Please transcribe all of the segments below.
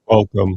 Welcome.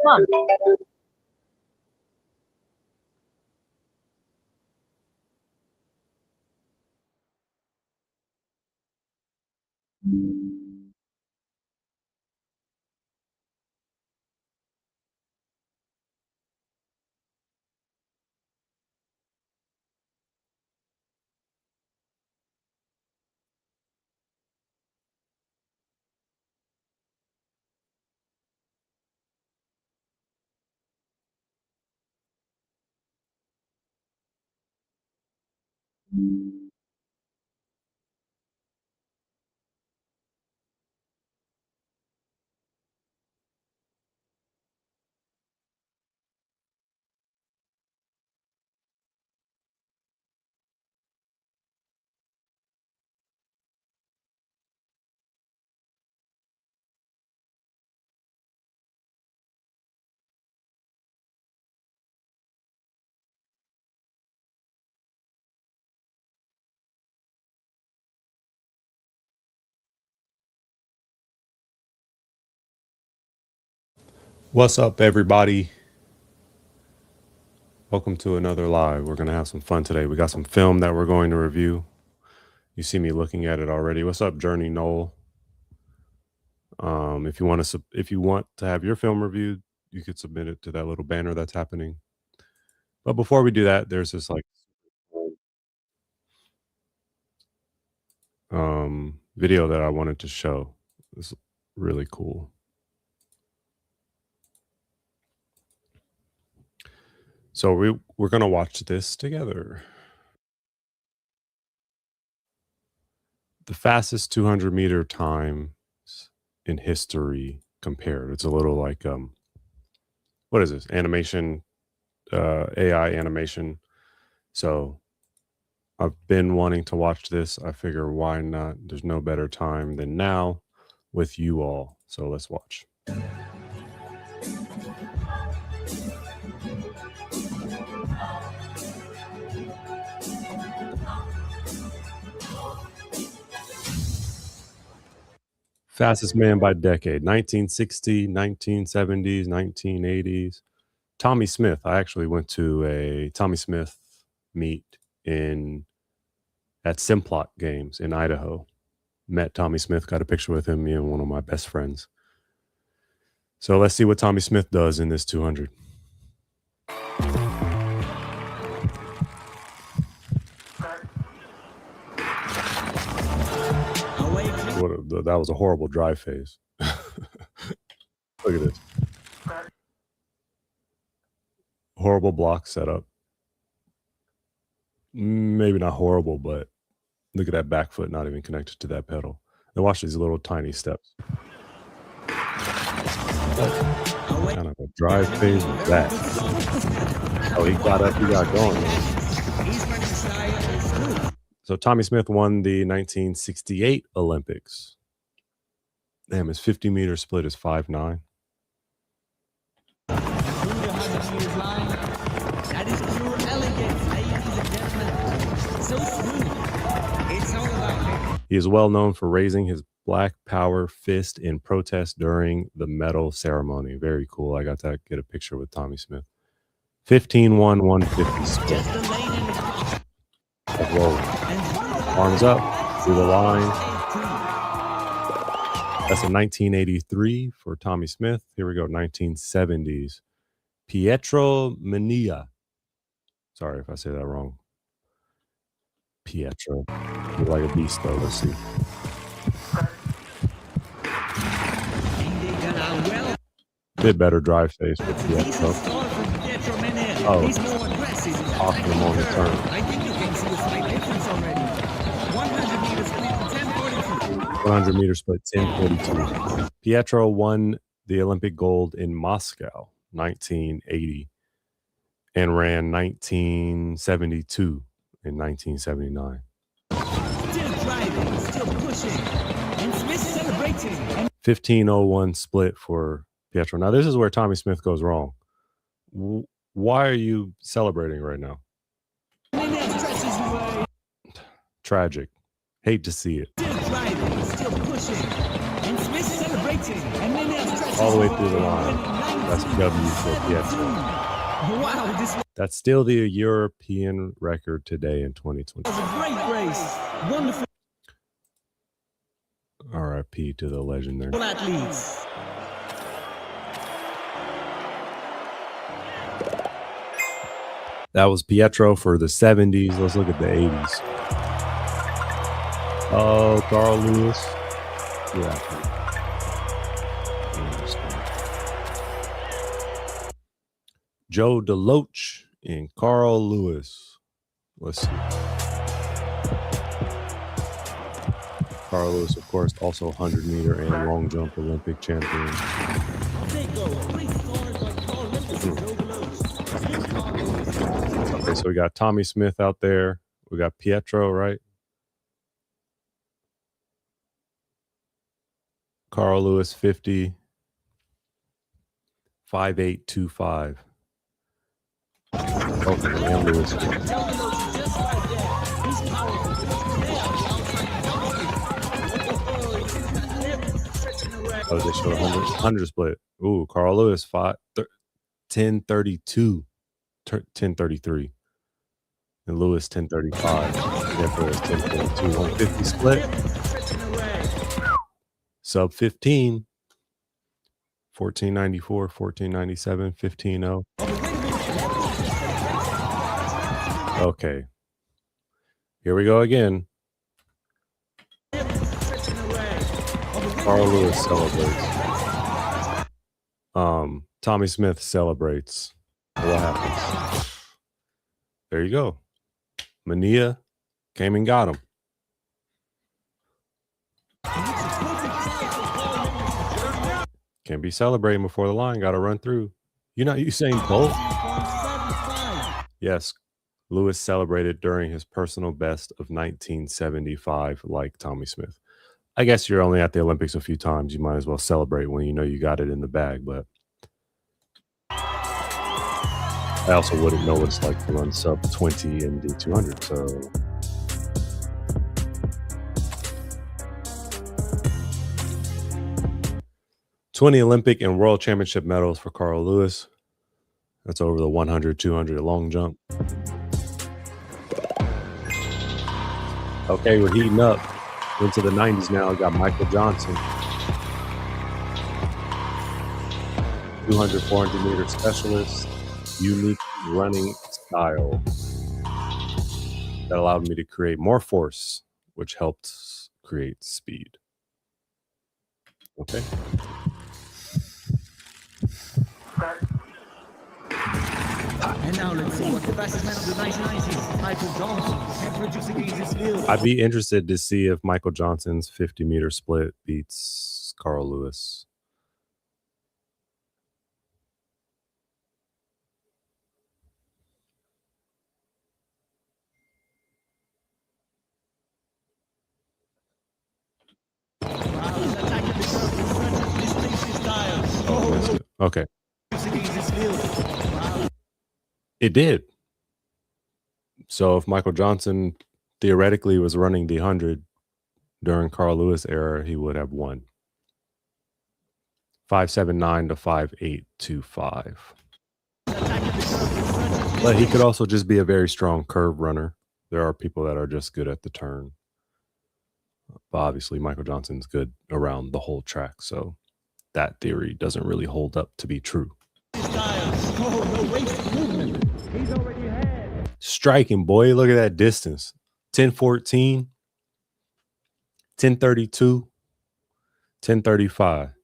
Mom. What's up, everybody? Welcome to another live. We're going to have some fun today. We got some film that we're going to review. You see me looking at it already. What's up, Journey Knoll? If you want to have your film reviewed, you could submit it to that little banner that's happening. But before we do that, there's this video that I wanted to show. It's really cool. So we're going to watch this together. The fastest 200-meter times in history compared. It's a little like what is this? Animation, AI animation. So I've been wanting to watch this. I figure why not? There's no better time than now with you all. So let's watch. Fastest man by decade, 1960, 1970s, 1980s. Tommy Smith. I actually went to a Tommy Smith meet in at Simplot Games in Idaho. Met Tommy Smith, got a picture with him, me and one of my best friends. So let's see what Tommy Smith does in this 200. That was a horrible drive phase. Look at this. Horrible block setup. Maybe not horrible, but look at that back foot not even connected to that pedal. And watch these little tiny steps. What kind of a drive phase was that? Oh, he got up, he got going. So Tommy Smith won the 1968 Olympics. Damn, his 50-meter split is 5'9". That is pure elegance, ladies and gentlemen. So smooth. It's all about him. He is well known for raising his black power fist in protest during the medal ceremony. Very cool. I got to get a picture with Tommy Smith. 15-1, 150 split. Just a lane in the Whoa. Arms up, through the line. That's a 1983 for Tommy Smith. Here we go, 1970s. Pietro Mania. Sorry if I say that wrong. Pietro. Look like a beast though. Let's see. Bit better drive face with Pietro. Oh, off the moment turn. I think you can see the slight difference already. 100 meter split, 10:42. 100 meter split, 10:42. Pietro won the Olympic gold in Moscow, 1980, and ran 1972 in 1979. Still driving, still pushing, and Smith celebrating. 15:01 split for Pietro. Now, this is where Tommy Smith goes wrong. Why are you celebrating right now? Tragic. Hate to see it. Still driving, still pushing, and Smith celebrating. All the way through the line. That's W for Pietro. Wow, this That's still the European record today in 2020. was a great race. Wonderful RIP to the legend there. athletes. That was Pietro for the 70s. Let's look at the 80s. Oh, Carl Lewis. Yeah. Joe DeLoach and Carl Lewis. Let's see. Carl Lewis, of course, also 100 meter and long jump Olympic champion. Okay, so we got Tommy Smith out there. We got Pietro, right? Carl Lewis, 50. 5'8", 2'5". Okay, and Lewis. Oh, they show 100 split. Ooh, Carl Lewis, 10:32, 10:33. And Lewis, 10:35. Therefore, it's 10:42, 150 split. Sub 15. 1494, 1497, 15-0. Okay. Here we go again. Carl Lewis celebrates. Tommy Smith celebrates. What happens? There you go. Mania came and got him. Can't be celebrating before the line. Got to run through. You're not Usain Bolt? Yes. Lewis celebrated during his personal best of 1975 like Tommy Smith. I guess you're only at the Olympics a few times. You might as well celebrate when you know you got it in the bag. But I also wouldn't know what it's like to run sub 20 in the 200. So 20 Olympic and World Championship medals for Carl Lewis. That's over the 100, 200 long jump. Okay, we're heating up. Into the 90s now. We got Michael Johnson. 200, 400 meter specialist. Unique running style that allowed me to create more force, which helped create speed. Okay. And now let's see what the fastest man of the 1990s, Michael Johnson, can produce against this field. I'd be interested to see if Michael Johnson's 50-meter split beats Carl Lewis. Oh, missed it. Okay. It did. So if Michael Johnson theoretically was running the 100 during Carl Lewis era, he would have won. 5.79 to 5.825. But he could also just be a very strong curve runner. There are people that are just good at the turn. But obviously, Michael Johnson's good around the whole track. So that theory doesn't really hold up to be true. Striking, boy. Look at that distance. 10:14, 10:32, 10:35.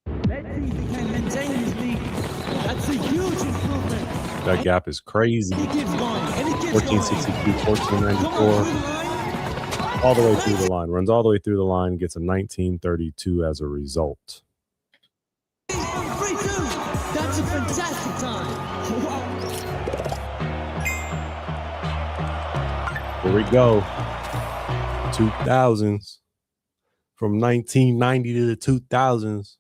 Let's see if he can maintain his lead. That's a huge improvement. That gap is crazy. He keeps going, and he keeps 1462, 1494. All the way through the line. Runs all the way through the line. Gets a 19:32 as a result. 3-2. That's a fantastic time. Wow. Here we go. 2000s. From 1990 to the 2000s.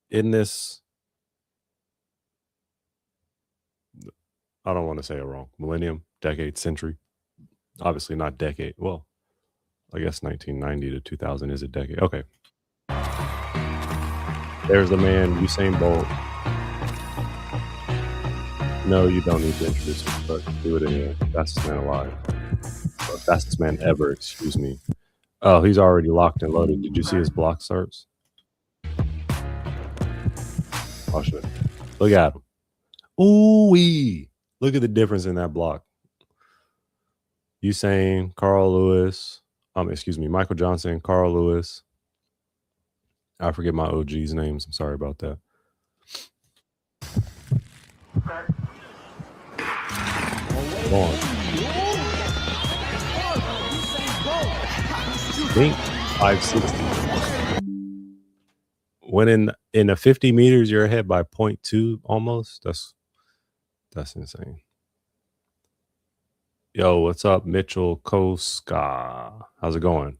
In this, I don't want to say it wrong. Millennium, decade, century. Obviously not decade. Well, I guess 1990 to 2000 is a decade. Okay. There's the man, Usain Bolt. No, you don't need to introduce him, but do it anyway. Fastest man alive. Or fastest man ever, excuse me. Oh, he's already locked and loaded. Did you see his block starts? Watch it. Look at him. Ooh-wee. Look at the difference in that block. Usain, Carl Lewis. Michael Johnson, Carl Lewis. I forget my OG's names. I'm sorry about that. Go on. Think 560. When in a 50 meters, you're ahead by 0.2 almost. That's insane. Yo, what's up, Mitchell Koska? How's it going?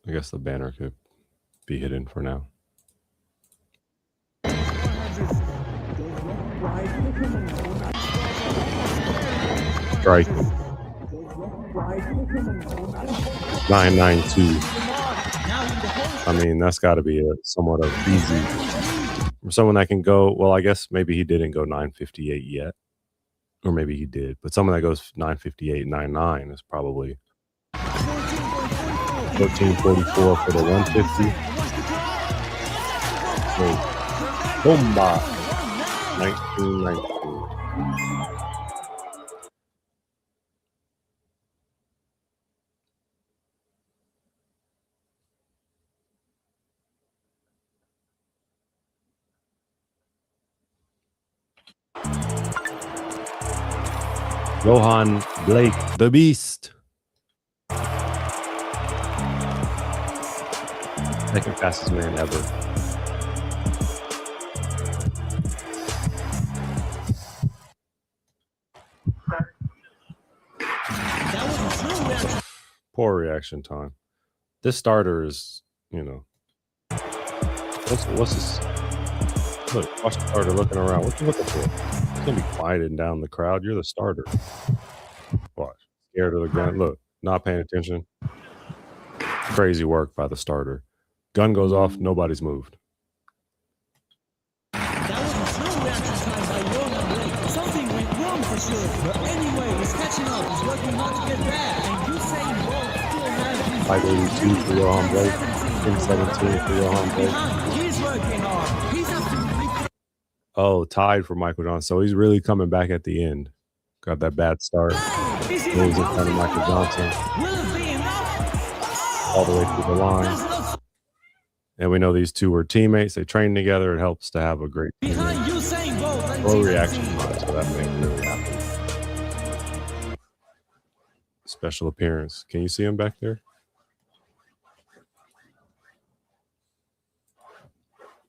I guess the banner could be hidden for now. Striking. 992. I mean, that's got to be a somewhat of easy. For someone that can go, well, I guess maybe he didn't go 958 yet. Or maybe he did. But someone that goes 958, 99 is probably 1344 for the 150. Bomba. 1919. Johan Blake, the Beast. Second fastest man ever. Poor reaction time. This starter is, what's this? Look, watch the starter looking around. What you looking for? He's gonna be quieting down the crowd. You're the starter. Watch. Scared of the gun. Look, not paying attention. Crazy work by the starter. Gun goes off, nobody's moved. That was a slow reaction time by Johan Blake. Something went wrong for sure. But anyway, he's catching up. He's working hard to get back. And Usain Bolt still manages. 582 for Johan Blake. 1017 for Johan Blake. He's working hard. He's up to. Oh, tied for Michael Johnson. So he's really coming back at the end. Got that bad start. Moves in front of Michael Johnson. Will it be enough? All the way through the line. And we know these two were teammates. They trained together. It helps to have a great Behind teammate. Usain Bolt, Low reaction 1919. time, so that made me really happy. Special appearance. Can you see him back there?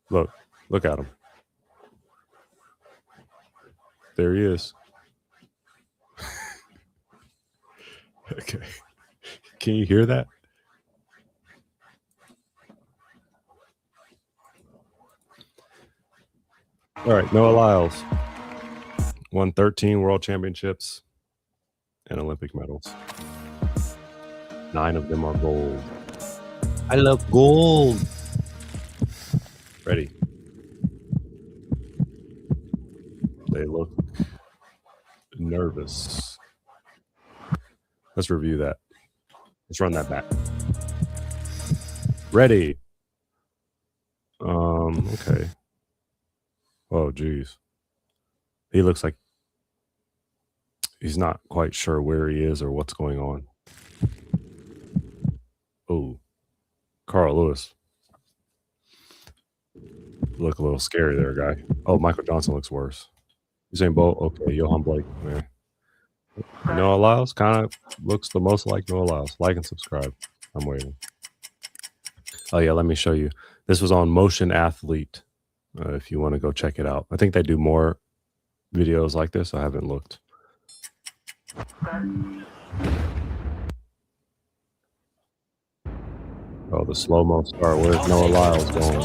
Look at him. There he is. Okay. Can you hear that? All right, Noah Lyles won 13 world championships and Olympic medals. 9 of them are gold. I love gold. Ready. They look nervous. Let's review that. Let's run that back. Ready. Okay. Oh, geez. He looks like he's not quite sure where he is or what's going on. Oh, Carl Lewis. Look a little scary there, guy. Oh, Michael Johnson looks worse. Usain Bolt. Okay, Johan Blake. Man. Noah Lyles kind of looks the most like Noah Lyles. Like and subscribe. I'm waiting. Oh, yeah, let me show you. This was on Motion Athlete. If you want to go check it out. I think they do more videos like this. I haven't looked. Oh, the slow-mo start. Where's Noah Lyles going?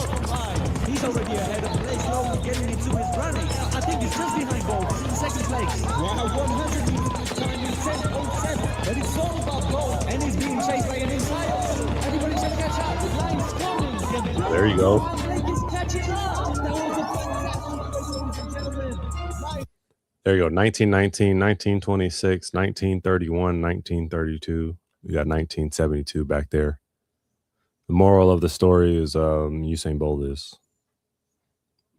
He's already ahead of Blake Sloan, getting into his running. I think he's just behind Bolt. He's in second place. Wow, 100 meters time in 10:07. But it's all about Bolt, and he's being chased by an entire world. Everybody should catch up. The line's coming. There you go. Blake is catching up. That was a fantastic race, ladies and gentlemen. There you go. 1919, 1926, 1931, 1932. We got 1972 back there. The moral of the story is Usain Bolt is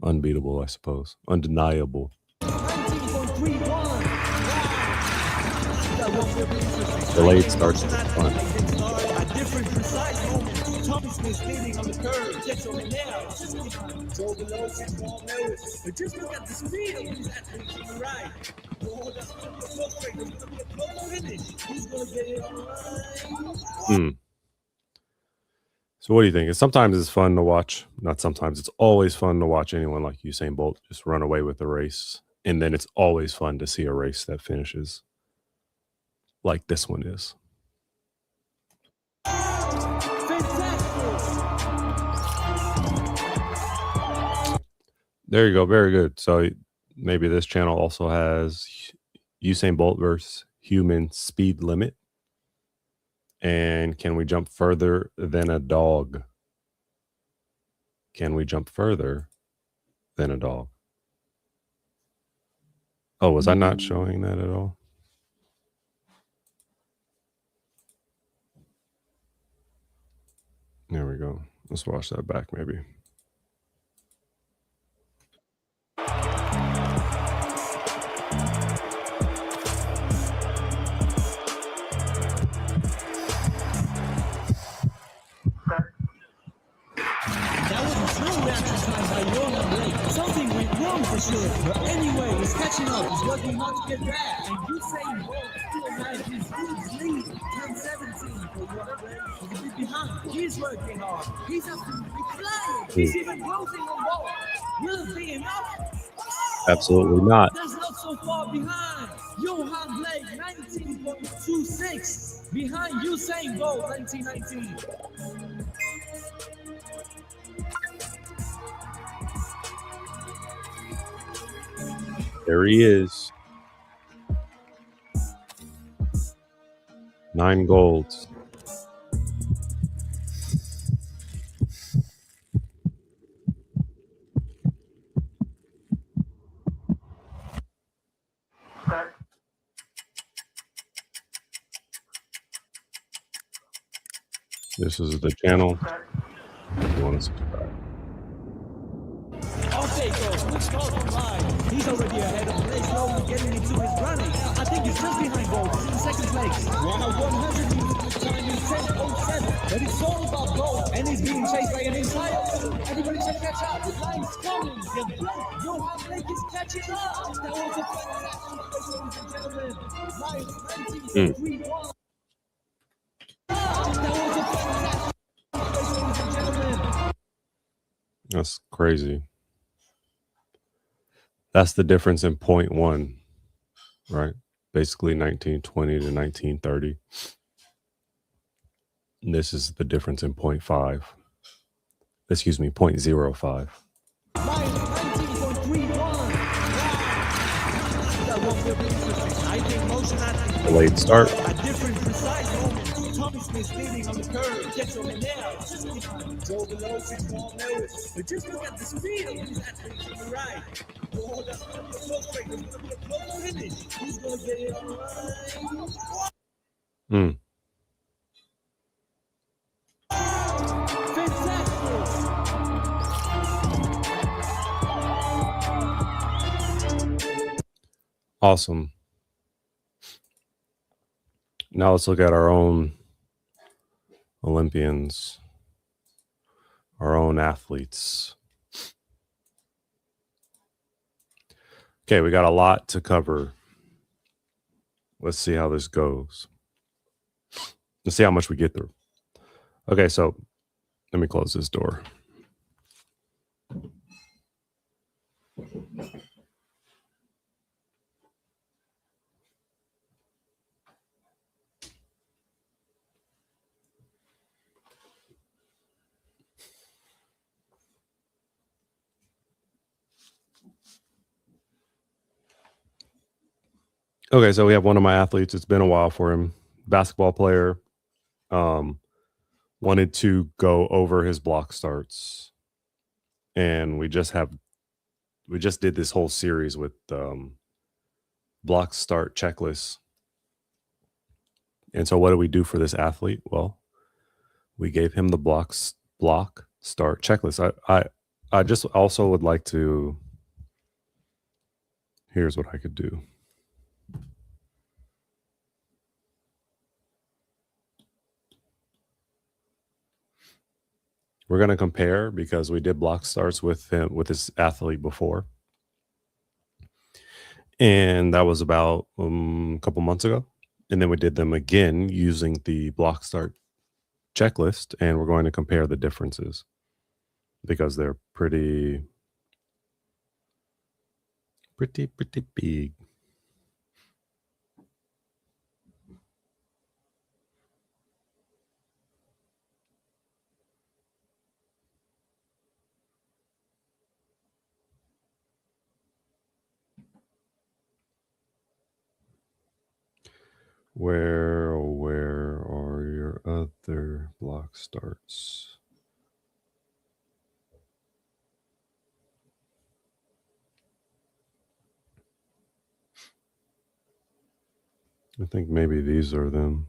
unbeatable, I suppose. Undeniable. 19.31. Delayed starts to fun. A different precise moment. Tommy Smith skating on the curve. Gets over now. Just behind. Joe below 6 more minutes. But just look at the speed of these athletes on the right. Oh, that's going to be a close race. It's going to be a close finish. He's going to get it online. So what do you think? Sometimes it's fun to watch. Not sometimes. It's always fun to watch anyone like Usain Bolt just run away with the race. And then it's always fun to see a race that finishes like this one is. There you go. Very good. So maybe this channel also has Usain Bolt versus human speed limit. And can we jump further than a dog? Can we jump further than a dog? Oh, was I not showing that at all? There we go. Let's watch that back maybe. Something went wrong for sure, but anyway, he's catching up. He's working hard to get back, and Usain Bolt still has his huge lead, 10:17 for Johan Blake. He's a bit behind. He's working hard. He's absolutely flying. He's even closing on Bolt. Will it be enough? Absolutely not. That's not so far behind. Johan Blake, 19.26, behind Usain Bolt, 1919. There he is. 9 golds. This is the channel. If you want to subscribe. Off they go. Quick start online. He's already ahead of Blake Sloan, getting into his running. I think he's just behind Bolt. He's in second place. Wow, 100 meters time in 10:07. But But it's all about gold, and he's being chased by an entire field. Everybody should catch up. The line's coming. The block, Johan Blake is catching up. That was a fantastic place, ladies and gentlemen. Lions 19.31. That was a fantastic place, ladies and gentlemen. That's crazy. That's the difference in 0.1, right? Basically 1920 to 1930. And this is the difference in 0.5. Excuse me, 0.05. Lions 19.31. That one will be interesting. I think motion at Delayed start. a different precise moment. Tommy Smith leading on the curve. Gets over now. Just behind Joe below 6-1 Lewis. But just look at the speed of these athletes on the right. Oh, that's going to be a close break. That's going to be a close finish. Who's going to get it on the line? Fantastic. Awesome. Now let's look at our own Olympians, our own athletes. Okay, we got a lot to cover. Let's see how this goes. Let's see how much we get through. Okay, so let me close this door. Okay, so we have one of my athletes. It's been a while for him. Basketball player. Wanted to go over his block starts. And we just did this whole series with block start checklists. And so what do we do for this athlete? Well, we gave him the block start checklist. I just also would like to, here's what I could do. We're going to compare because we did block starts with this athlete before. And that was about a couple months ago. And then we did them again using the block start checklist. And we're going to compare the differences because they're pretty big. Where are your other block starts? I think maybe these are them.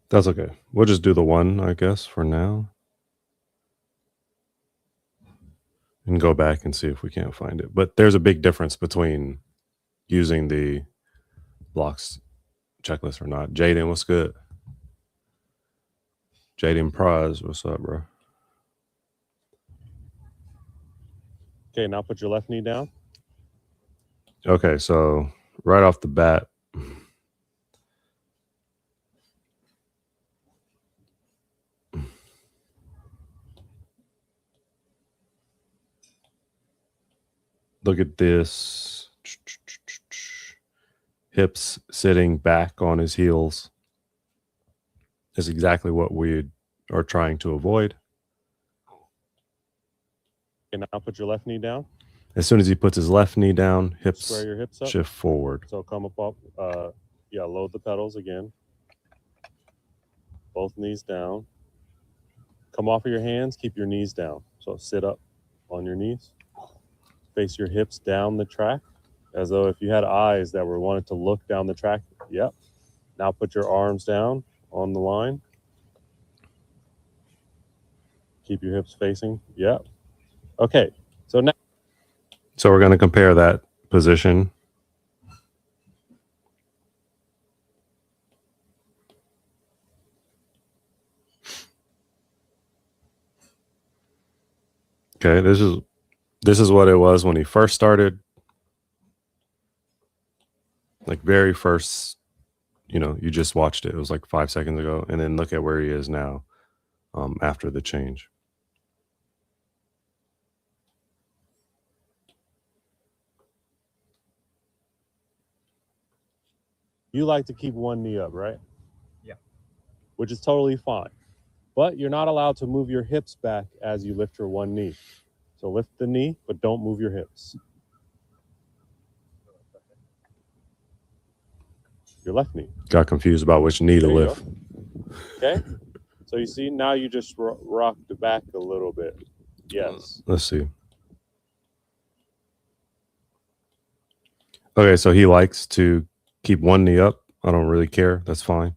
That's okay. We'll just do the one, I guess, for now. And go back and see if we can't find it. But there's a big difference between using the blocks checklist or not. Jaden, what's good? Jaden Prize, what's up, bro? Okay, now put your left knee down. Okay, so right off the bat, look at this. Hips sitting back on his heels is exactly what we are trying to avoid. Okay, now put your left knee down. As soon as he puts his left knee down, hips Square your hips up. shift forward. So come up, load the pedals again. Both knees down. Come off of your hands, keep your knees down. So sit up on your knees. Face your hips down the track as though if you had eyes that were wanted to look down the track. Yep. Now put your arms down on the line. Keep your hips facing. Yep. Okay. So now So we're going to compare that position. Okay, this is what it was when he first started. Like very first, you just watched it. It was like 5 seconds ago, and then look at where he is now after the change. You like to keep one knee up, right? Yeah. Which is totally fine. But you're not allowed to move your hips back as you lift your one knee. So lift the knee, but don't move your hips. Your left knee. Got confused about which knee to There you lift. Okay? So you see, now you just rock the back a little bit. Yes. Let's see. Okay, so he likes to keep one knee up. I don't really care. That's fine.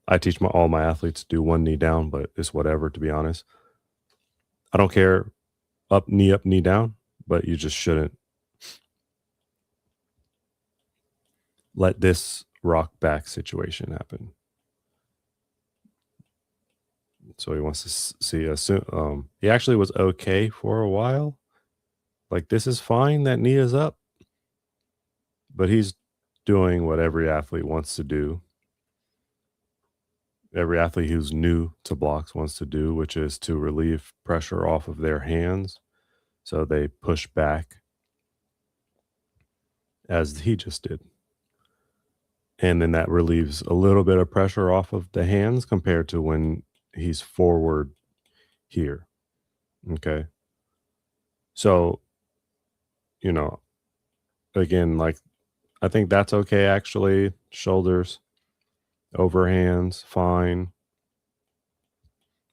I teach all my athletes to do one knee down, but it's whatever, to be honest. I don't care up, knee down, but you just shouldn't let this rock back situation happen. So he wants to see us soon. He actually was okay for a while. Like, this is fine that knee is up, but he's doing what every athlete wants to do. Every athlete who's new to blocks wants to do, which is to relieve pressure off of their hands. So they push back as he just did. And then that relieves a little bit of pressure off of the hands compared to when he's forward here. Okay. So, again, like, I think that's okay, actually. Shoulders, overhands, fine.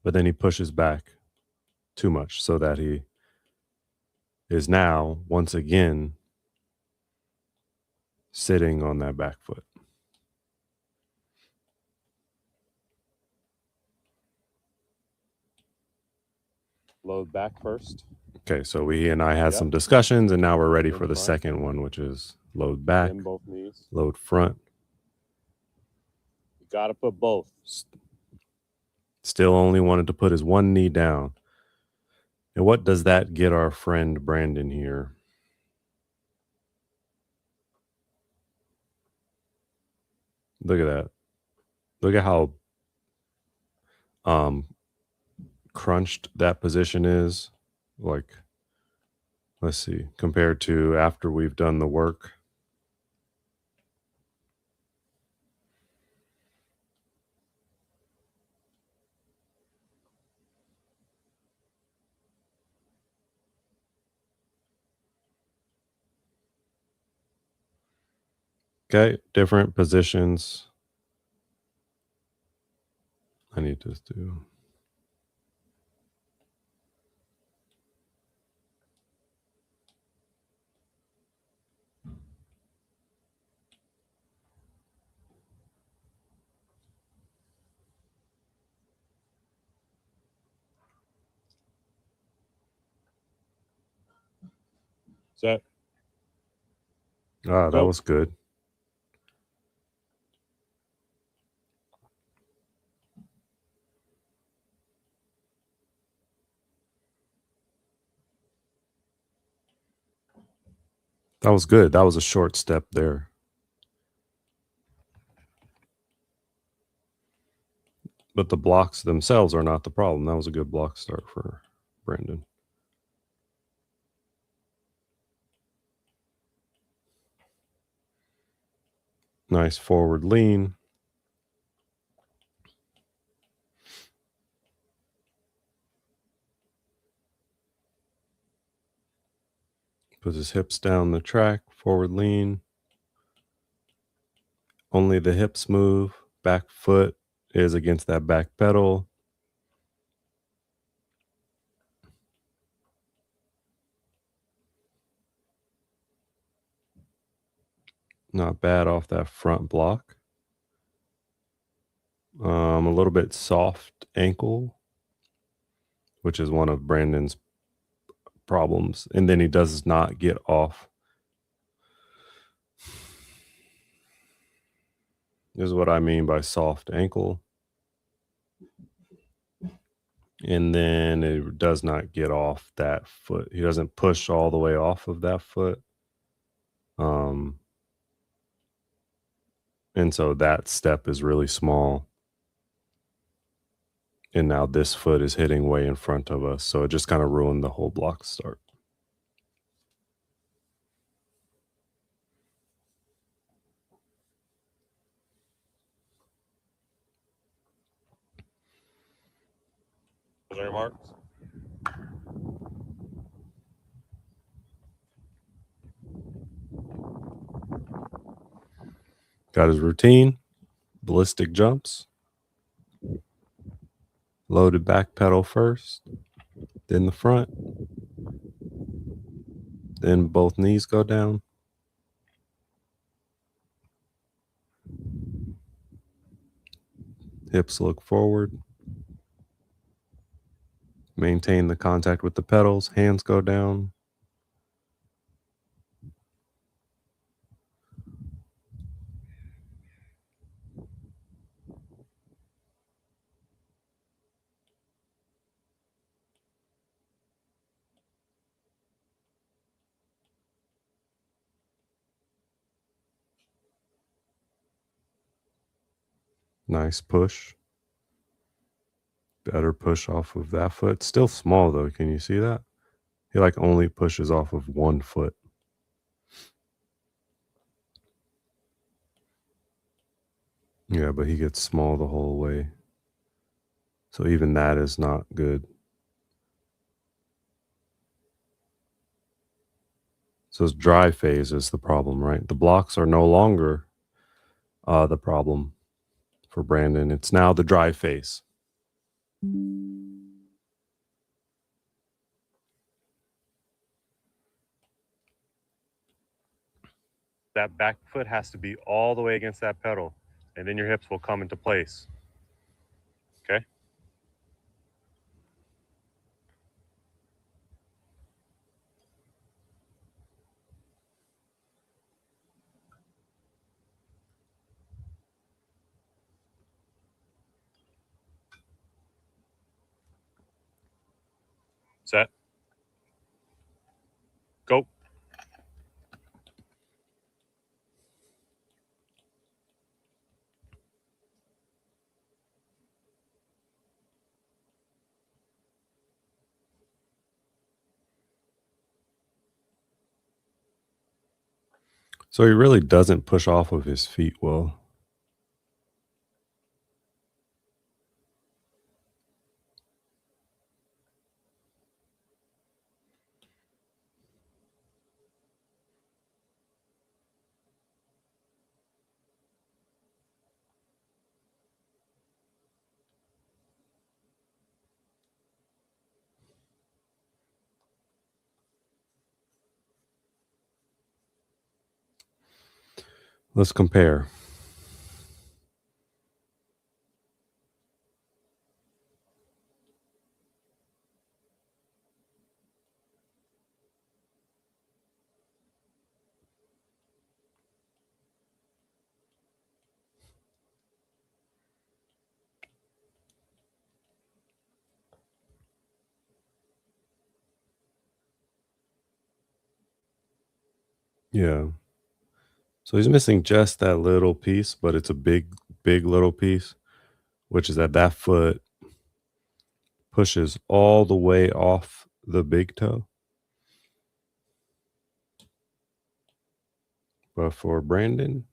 But then he pushes back too much so that he is now, once again, sitting on that back foot. Load back first. Okay, so he and I had some discussions, and now we're ready Load for the front. second one, which is load back, Bend both knees. load front. You got to put both. Still only wanted to put his one knee down. And what does that get our friend Brandon here? Look at that. Look at how crunched that position is. Like, let's see, compared to after we've done the work. Okay, different positions. I need to do. Set. Ah, that Go. was good. That was good. That was a short step there. But the blocks themselves are not the problem. That was a good block start for Brandon. Nice forward lean. Puts his hips down the track, forward lean. Only the hips move. Back foot is against that back pedal. Not bad off that front block. A little bit soft ankle, which is one of Brandon's problems, and then he does not get off. This is what I mean by soft ankle. And then it does not get off that foot. He doesn't push all the way off of that foot. And so that step is really small. And now this foot is hitting way in front of us. So it just kind of ruined the whole block start. Those are your marks. Got his routine, ballistic jumps, loaded back pedal first, then the front, then both knees go down. Hips look forward. Maintain the contact with the pedals, hands go down. Nice push. Better push off of that foot. Still small though. Can you see that? He like only pushes off of one foot. Yeah, but he gets small the whole way. So even that is not good. So his dry phase is the problem, right? The blocks are no longer the problem for Brandon. It's now the dry phase. That back foot has to be all the way against that pedal, and then your hips will come into place. Okay? Set. Go. So he really doesn't push off of his feet well. Let's compare. Yeah. So he's missing just that little piece, but it's a big, big little piece, which is that foot pushes all the way off the big toe. But for Brandon,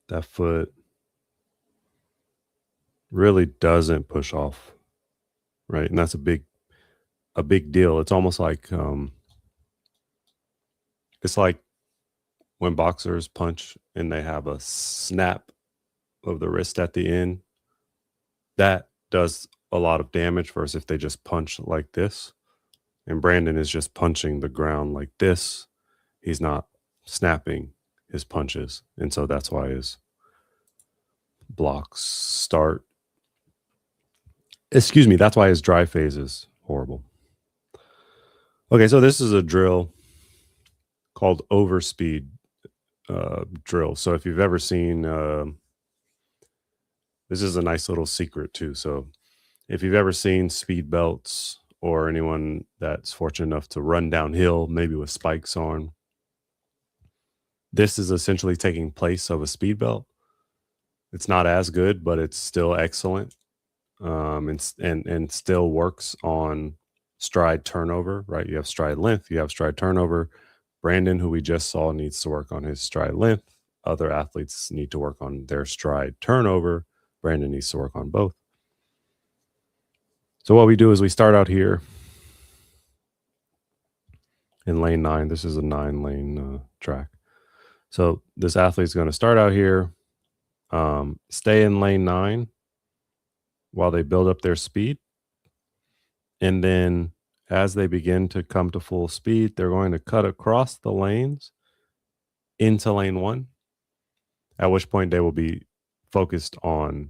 that foot really doesn't push off, right? And that's a big deal. It's almost like it's like when boxers punch and they have a snap of the wrist at the end. That does a lot of damage versus if they just punch like this. And Brandon is just punching the ground like this. He's not snapping his punches. And so that's why his blocks start Excuse me. That's why his dry phase is horrible. Okay, so this is a drill called overspeed drill. So if you've ever seen, this is a nice little secret too. So if you've ever seen speed belts or anyone that's fortunate enough to run downhill, maybe with spikes on, this is essentially taking place of a speed belt. It's not as good, but it's still excellent, and still works on stride turnover. Right? You have stride length, you have stride turnover. Brandon, who we just saw, needs to work on his stride length. Other athletes need to work on their stride turnover. Brandon needs to work on both. So what we do is we start out here in lane 9. This is a 9-lane track. So this athlete's going to start out here, stay in lane 9 while they build up their speed. And then as they begin to come to full speed, they're going to cut across the lanes into lane 1, at which point they will be focused on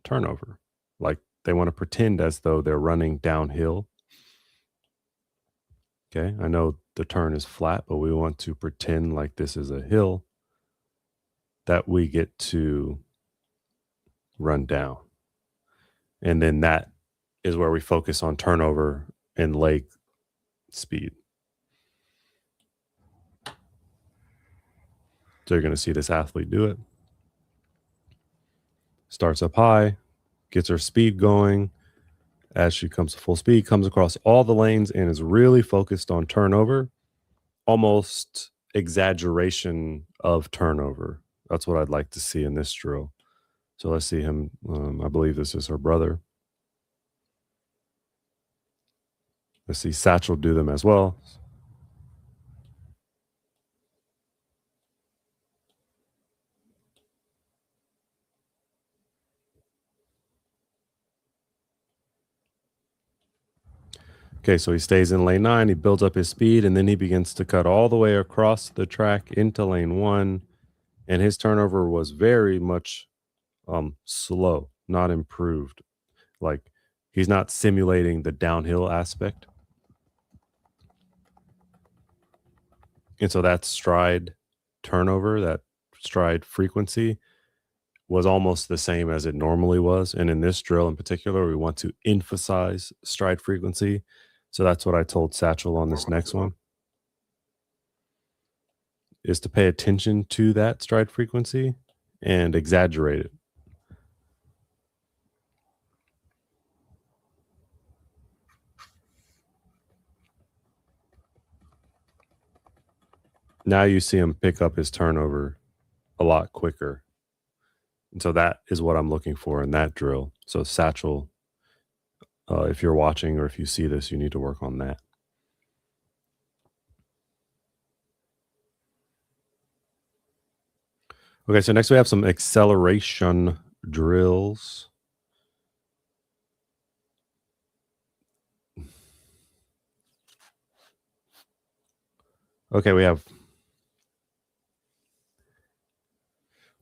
turnover. Like they want to pretend as though they're running downhill. Okay, I know the turn is flat, but we want to pretend like this is a hill that we get to run down. And then that is where we focus on turnover and leg speed. So you're going to see this athlete do it. Starts up high, gets her speed going. As she comes to full speed, comes across all the lanes and is really focused on turnover, almost exaggeration of turnover. That's what I'd like to see in this drill. So let's see him. I believe this is her brother. Let's see Satchel do them as well. Okay, so he stays in lane 9, he builds up his speed, and then he begins to cut all the way across the track into lane 1. And his turnover was very much slow, not improved. Like he's not simulating the downhill aspect. And so that stride turnover, that stride frequency was almost the same as it normally was. And in this drill in particular, we want to emphasize stride frequency. So that's what I told Satchel on this next one, is to pay attention to that stride frequency and exaggerate it. Now you see him pick up his turnover a lot quicker. And so that is what I'm looking for in that drill. So Satchel, if you're watching or if you see this, you need to work on that. Okay, so next we have some acceleration drills. Okay, we're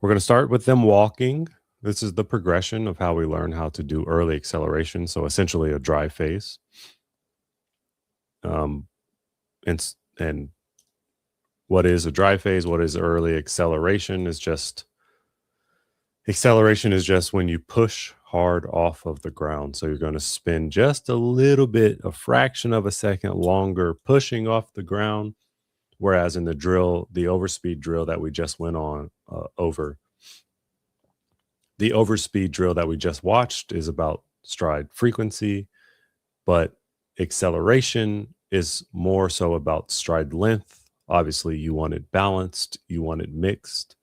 going to start with them walking. This is the progression of how we learn how to do early acceleration. So essentially a dry phase. And what is a dry phase? What is early acceleration? Acceleration is just when you push hard off of the ground. So you're going to spin just a little bit, a fraction of a second longer, pushing off the ground. Whereas in the drill, the overspeed drill that we just went on over, the overspeed drill that we just watched is about stride frequency, but acceleration is more so about stride length. Obviously, you want it balanced, you want it mixed,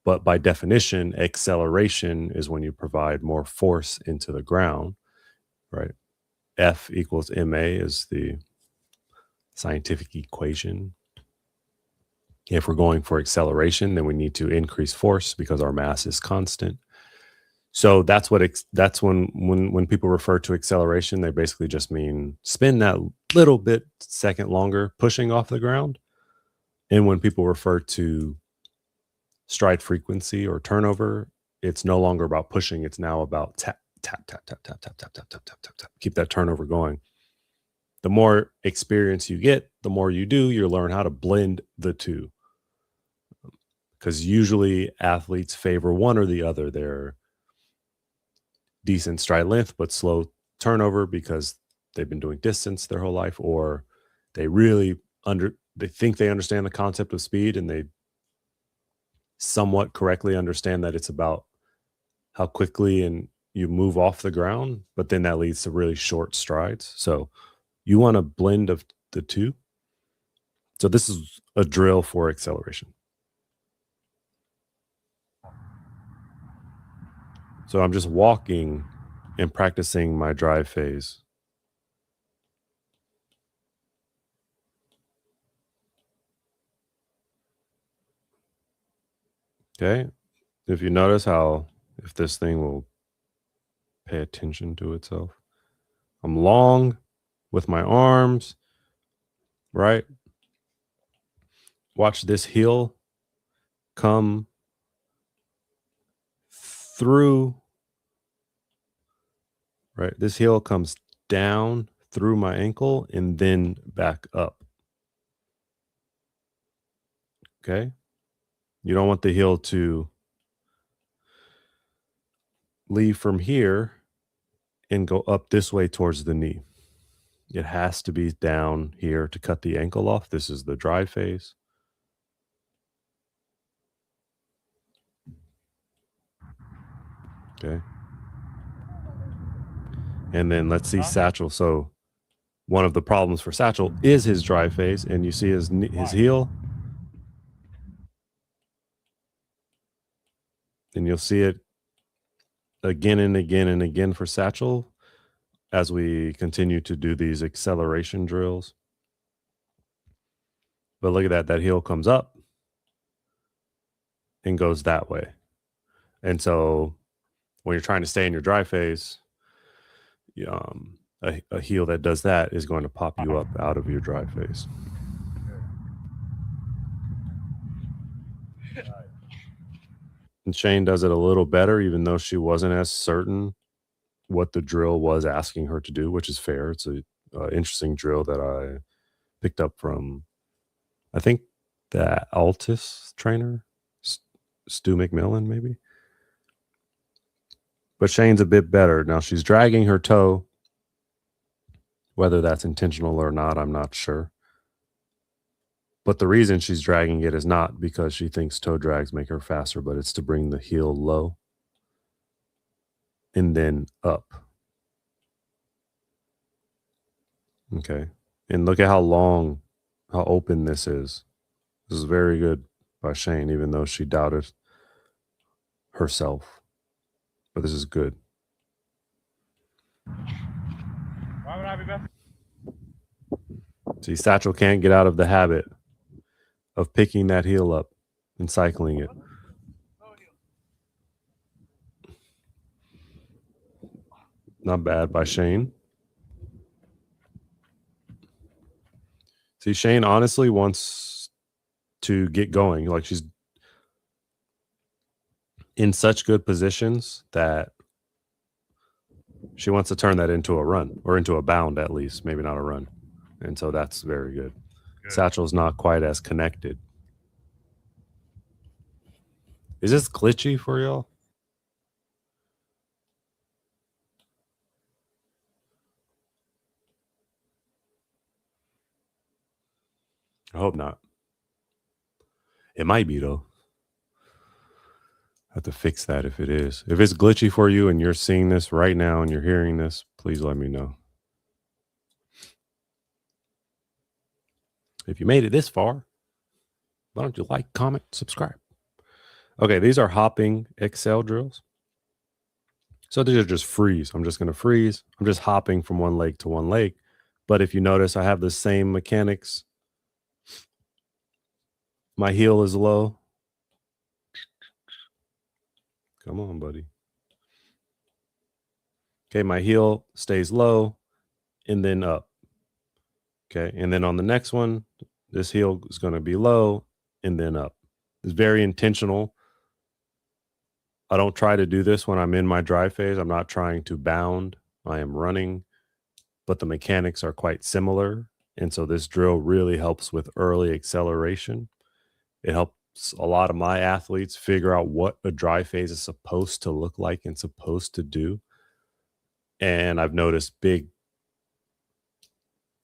but by definition, acceleration is when you provide more force into the ground, right? F equals ma is the scientific equation. If we're going for acceleration, then we need to increase force because our mass is constant. So that's when people refer to acceleration, they basically just mean spin that little bit second longer, pushing off the ground. And when people refer to stride frequency or turnover, it's no longer about pushing. It's now about tap, tap, tap, tap, tap, tap, tap, tap, tap, tap, tap. Keep that turnover going. The more experience you get, the more you do, you learn how to blend the two. Because usually athletes favor one or the other. They're decent stride length, but slow turnover because they've been doing distance their whole life, or they really they think they understand the concept of speed, and they somewhat correctly understand that it's about how quickly and you move off the ground, but then that leads to really short strides. So you want a blend of the two. So this is a drill for acceleration. So I'm just walking and practicing my drive phase. Okay. If you notice how, if this thing will pay attention to itself, I'm long with my arms, right? Watch this heel come through, right? This heel comes down through my ankle and then back up. Okay. You don't want the heel to leave from here and go up this way towards the knee. It has to be down here to cut the ankle off. This is the drive phase. Okay. And then let's see Satchel. So one of the problems for Satchel is his drive phase, and you see his heel. And you'll see it again and again and again for Satchel as we continue to do these acceleration drills. But look at that heel comes up and goes that way. And so when you're trying to stay in your drive phase, a heel that does that is going to pop you up out of your drive phase. And Shane does it a little better, even though she wasn't as certain what the drill was asking her to do, which is fair. It's a interesting drill that I picked up from, I think, the Altus trainer, Stu McMillan, maybe. But Shane's a bit better. Now she's dragging her toe. Whether that's intentional or not, I'm not sure. But the reason she's dragging it is not because she thinks toe drags make her faster, but it's to bring the heel low and then up. Okay. And look at how long, how open this is. This is very good by Shane, even though she doubted herself. But this is good. Why would I be best? See, Satchel can't get out of the habit of picking that heel up and cycling it. Not bad by Shane. See, Shane honestly wants to get going. Like, she's in such good positions that she wants to turn that into a run, or into a bound at least, maybe not a run. And so that's very good. Satchel's not quite as connected. Is this glitchy for y'all? I hope not. It might be, though. I have to fix that if it is. If it's glitchy for you and you're seeing this right now and you're hearing this, please let me know. If you made it this far, why don't you like, comment, subscribe? Okay, these are hopping Excel drills. So these are just freeze. I'm just going to freeze. I'm just hopping from one leg to one leg. But if you notice, I have the same mechanics. My heel is low. Come on, buddy. Okay, my heel stays low and then up. Okay, and then on the next one, this heel is going to be low and then up. It's very intentional I don't try to do this when I'm in my drive phase. I'm not trying to bound. I am running, but the mechanics are quite similar. And so this drill really helps with early acceleration. It helps a lot of my athletes figure out what a drive phase is supposed to look like and supposed to do. And I've noticed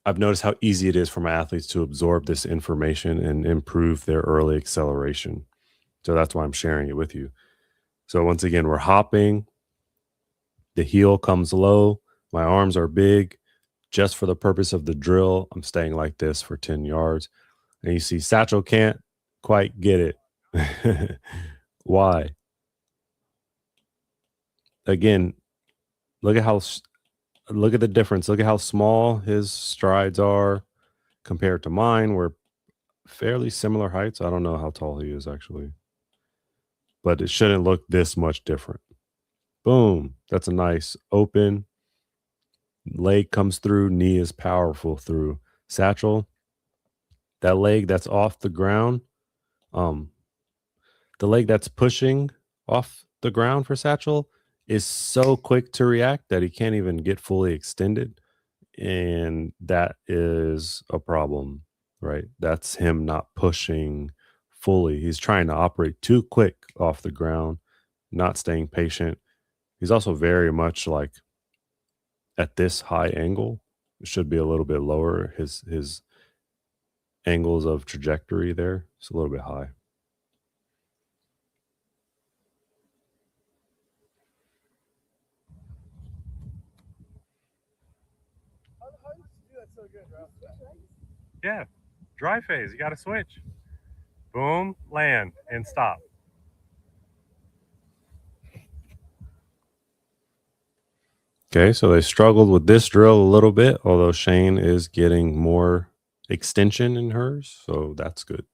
how easy it is for my athletes to absorb this information and improve their early acceleration. So that's why I'm sharing it with you. So once again, we're hopping. The heel comes low. My arms are big. Just for the purpose of the drill, I'm staying like this for 10 yards. And you see Satchel can't quite get it. Why? Again, look at the difference. Look at how small his strides are compared to mine. We're fairly similar heights. I don't know how tall he is actually, but it shouldn't look this much different. Boom. That's a nice open. Leg comes through. Knee is powerful through. Satchel, that leg that's off the ground, the leg that's pushing off the ground for Satchel is so quick to react that he can't even get fully extended. And that is a problem, right? That's him not pushing fully. He's trying to operate too quick off the ground, not staying patient. He's also very much like at this high angle. It should be a little bit lower. His angles of trajectory there, it's a little bit high. Yeah. Drive phase. You got to switch. Boom, land, and stop. Okay, so they struggled with this drill a little bit, although Shane is getting more extension in hers, so that's good.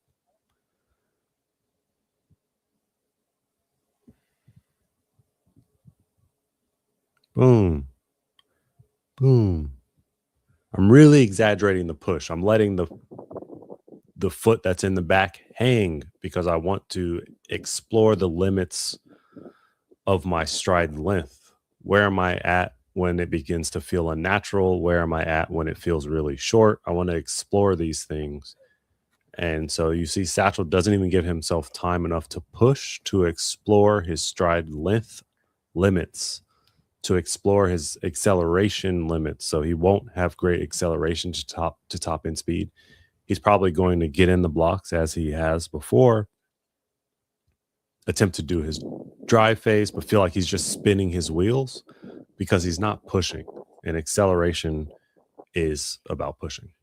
Boom. Boom. I'm really exaggerating the push. I'm letting the foot that's in the back hang because I want to explore the limits of my stride length. Where am I at when it begins to feel unnatural? Where am I at when it feels really short? I want to explore these things. And so you see Satchel doesn't even give himself time enough to push, to explore his stride length limits, to explore his acceleration limits. So he won't have great acceleration to top end speed. He's probably going to get in the blocks as he has before, attempt to do his drive phase, but feel like he's just spinning his wheels because he's not pushing. And acceleration is about pushing.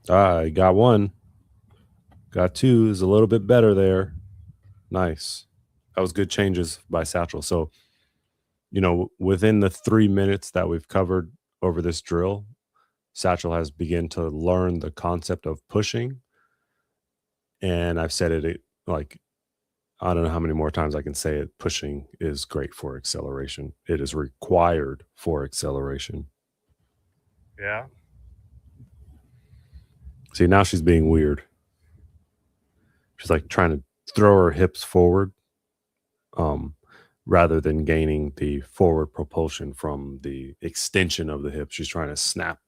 I got one. Got two. Is a little bit better there. Nice. That was good changes by Satchel. So, you know, within the 3 minutes that we've covered over this drill, Satchel has begun to learn the concept of pushing. And I've said it like, I don't know how many more times I can say it. Pushing is great for acceleration. It is required for acceleration. Yeah. See, now she's being weird. She's like trying to throw her hips forward rather than gaining the forward propulsion from the extension of the hip. She's trying to snap.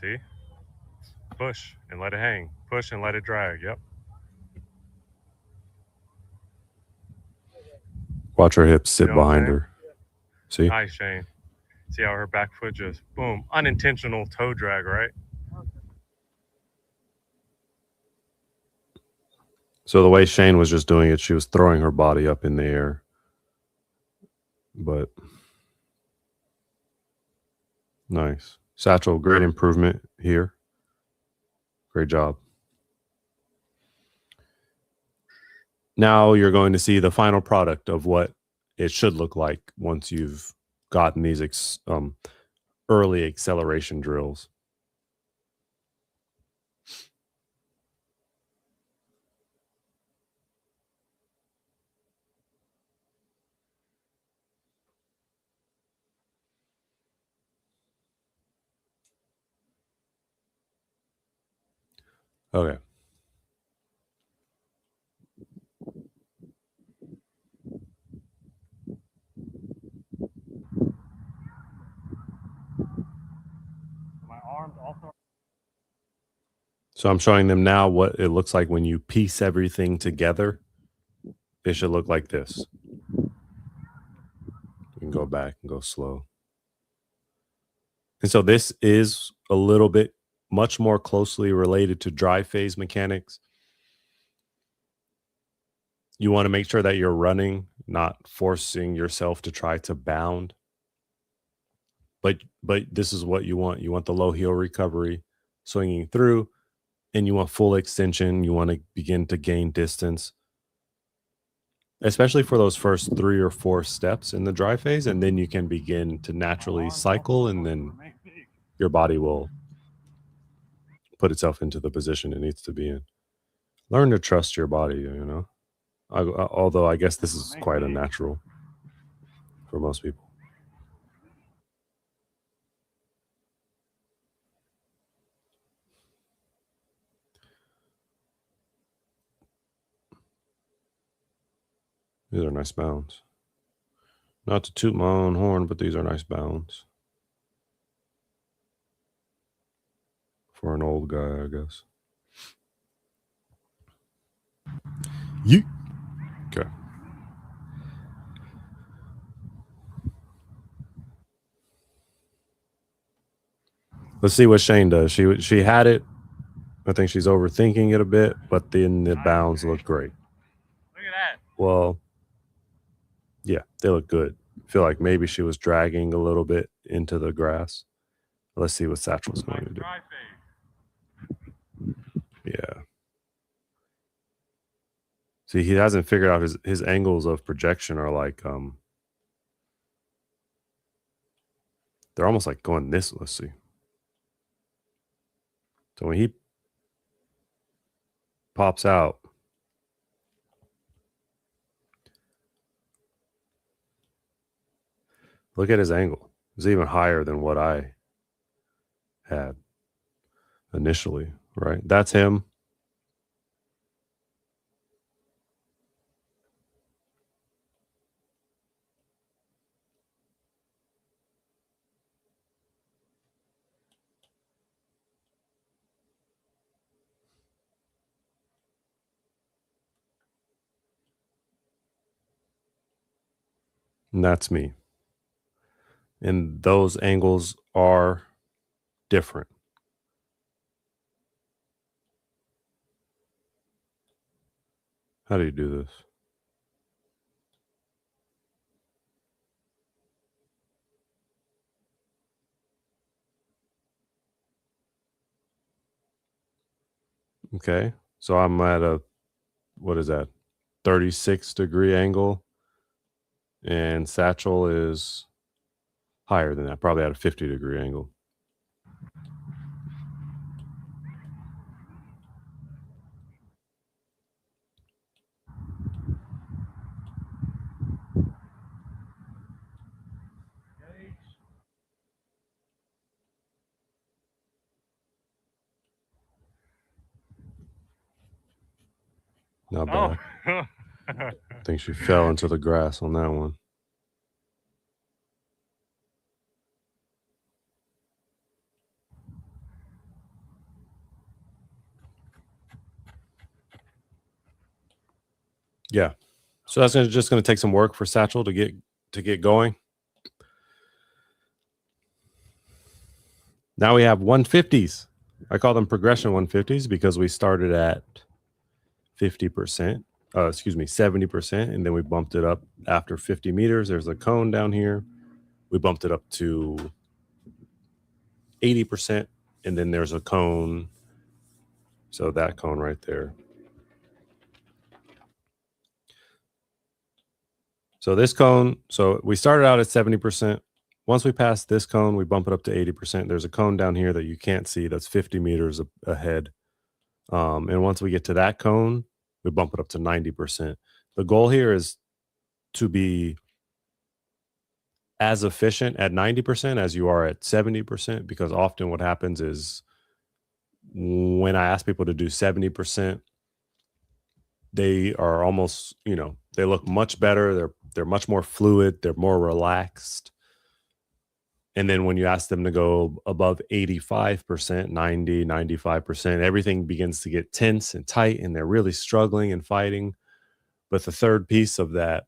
See? Push and let it hang. Push and let it drag. Yep. Watch her hips sit You know what I'm behind saying? her. See? Nice, Shane. See how her back foot just, boom, unintentional toe drag, right? So the way Shane was just doing it, she was throwing her body up in the air. But nice. Satchel, great improvement here. Great job. Now you're going to see the final product of what it should look like once you've gotten these early acceleration drills. Okay. My arms also. So I'm showing them now what it looks like when you piece everything together. It should look like this. You can go back and go slow. And so this is a little bit much more closely related to dry phase mechanics. You want to make sure that you're running, not forcing yourself to try to bound. But this is what you want. You want the low heel recovery, swinging through, and you want full extension. You want to begin to gain distance, especially for those first 3 or 4 steps in the dry phase. And then you can begin to naturally cycle, and then your body will put itself into the position it needs to be in. Learn to trust your body, you know. Although I guess this is quite unnatural for most people. These are nice bounds. Not to toot my own horn, but these are nice bounds. For an old guy, I guess. Yeet. Okay. Let's see what Shane does. She had it. I think she's overthinking it a bit, but then the bounds look great. Look at that. Well, yeah, they look good. I feel like maybe she was dragging a little bit into the grass. Let's see what Satchel's going to do. Dry phase. Yeah. See, he hasn't figured out his angles of projection are like they're almost like going this. Let's see. So when he pops out, look at his angle. It's even higher than what I had initially, right? That's him. And that's me. And those angles are different. How do you do this? Okay. So I'm at a, what is that? 36-degree angle. And Satchel is higher than that, probably at a 50-degree angle. Not bad. Oh. I think she fell into the grass on that one. Yeah. So that's just going to take some work for Satchel to get going. Now we have 150s. I call them progression 150s because we started at 50%. 70%, and then we bumped it up after 50 meters. There's a cone down here. We bumped it up to 80%, and then there's a cone. So that cone right there. So this cone, so we started out at 70%. once we pass this cone, we bump it up to 80%. There's a cone down here that you can't see that's 50 meters ahead. And once we get to that cone, we bump it up to 90%. The goal here is to be as efficient at 90% as you are at 70%, because often what happens is when I ask people to do 70%, they are almost, they look much better. They're much more fluid. They're more relaxed. And then when you ask them to go above 85%, 90, 95%, everything begins to get tense and tight, and they're really struggling and fighting. But the third piece of that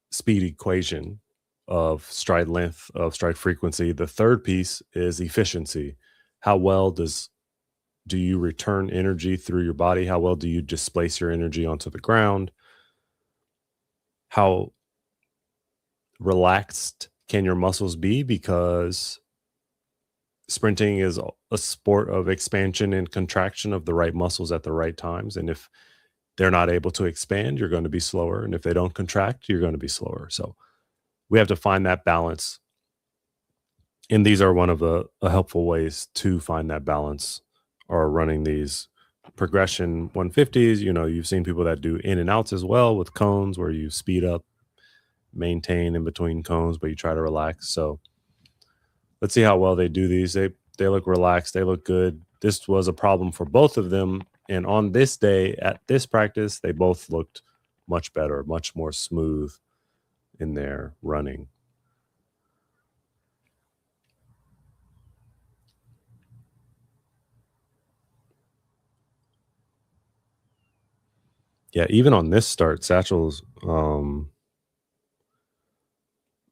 speed equation of stride length, of stride frequency, the third piece is efficiency. How well do you return energy through your body? How well do you displace your energy onto the ground? How relaxed can your muscles be? Because sprinting is a sport of expansion and contraction of the right muscles at the right times. And if they're not able to expand, you're going to be slower. And if they don't contract, you're going to be slower. So we have to find that balance. And these are one of the helpful ways to find that balance, are running these progression 150s. You've seen people that do in and outs as well with cones, where you speed up, maintain in between cones, but you try to relax. So let's see how well they do these. They look relaxed. They look good. This was a problem for both of them. And on this day at this practice, they both looked much better, much more smooth in their running. Yeah, even on this start, Satchel's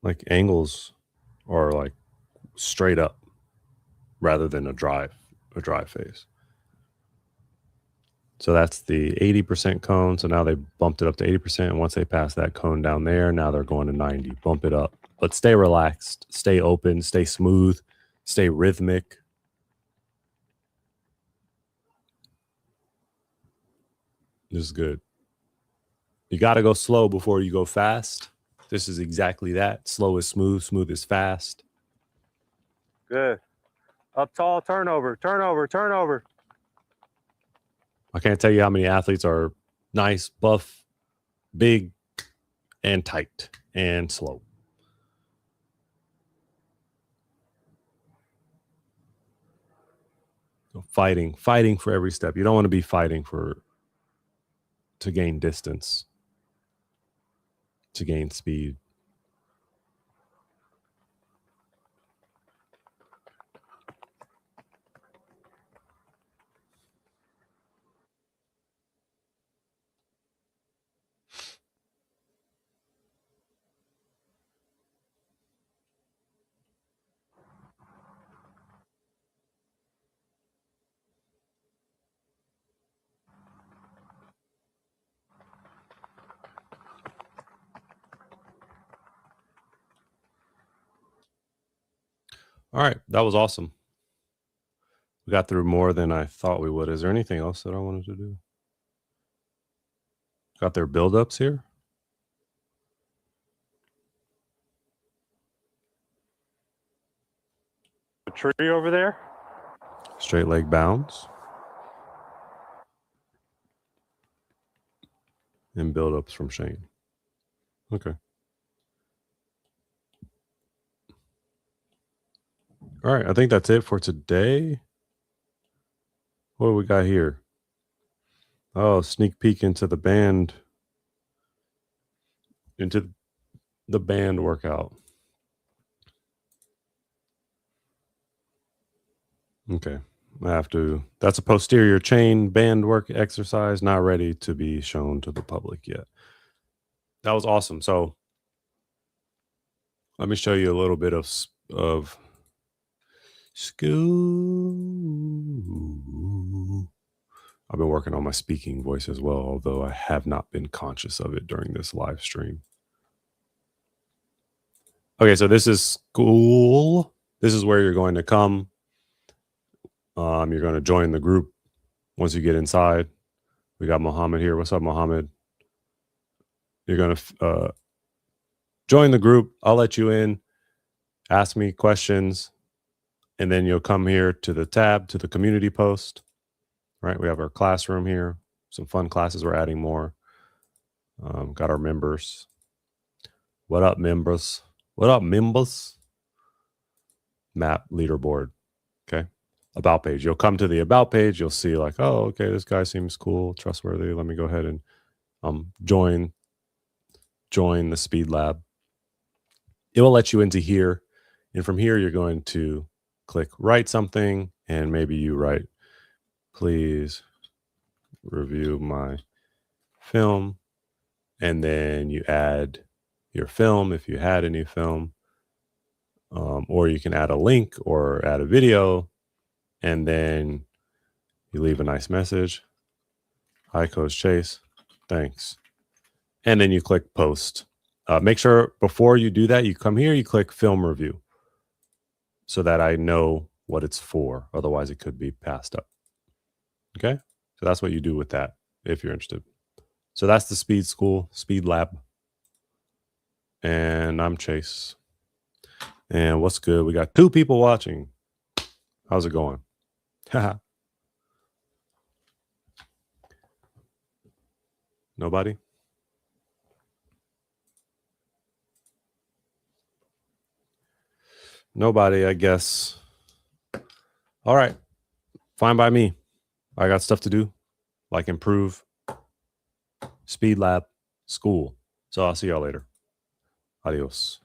like angles are like straight up rather than a drive phase. So that's the 80% cone. So now they bumped it up to 80%. And once they pass that cone down there, now they're going to 90. Bump it up. But stay relaxed, stay open, stay smooth, stay rhythmic. This is good. You got to go slow before you go fast. This is exactly that. Slow is smooth, smooth is fast. Good. Up tall, turnover, turnover, turnover. I can't tell you how many athletes are nice, buff, big, and tight, and slow. So fighting for every step. You don't want to be fighting to gain distance, to gain speed. All right, that was awesome. We got through more than I thought we would. Is there anything else that I wanted to do? Got their buildups here. The tree over there. Straight leg bounds. And buildups from Shane. Okay. All right, I think that's it for today. What do we got here? Oh, sneak peek into the band workout. Okay. That's a posterior chain band work exercise, not ready to be shown to the public yet. That was awesome. So let me show you a little bit of school. I've been working on my speaking voice as well, although I have not been conscious of it during this live stream. Okay, so this is school. This is where you're going to come. You're going to join the group once you get inside. We got Mohammed here. What's up, Mohammed? You're going to join the group. I'll let you in. ask me questions, and then you'll come here to the tab, to the community post, right? We have our classroom here, some fun classes. We're adding more. Got our members. What up, members? What up, members? Map leaderboard. Okay. About page. You'll come to the about page. You'll see like, oh, okay, this guy seems cool, trustworthy. Let me go ahead and join the Speed Lab. It will let you into here. And from here, you're going to click write something. And maybe you write, please review my film. And then you add your film if you had any film. Or you can add a link or add a video. And then you leave a nice message. Hi, Coach Chase. Thanks. And then you click post. Make sure before you do that, you come here, you click film review so that I know what it's for. Otherwise, it could be passed up. Okay? So that's what you do with that if you're interested. So that's the Speed School, Speed Lab. And I'm Chase. And what's good? We got 2 people watching. How's it going? Nobody? Nobody, I guess. All right. Fine by me. I got stuff to do, like improve Speed Lab School. So I'll see y'all later. Adios.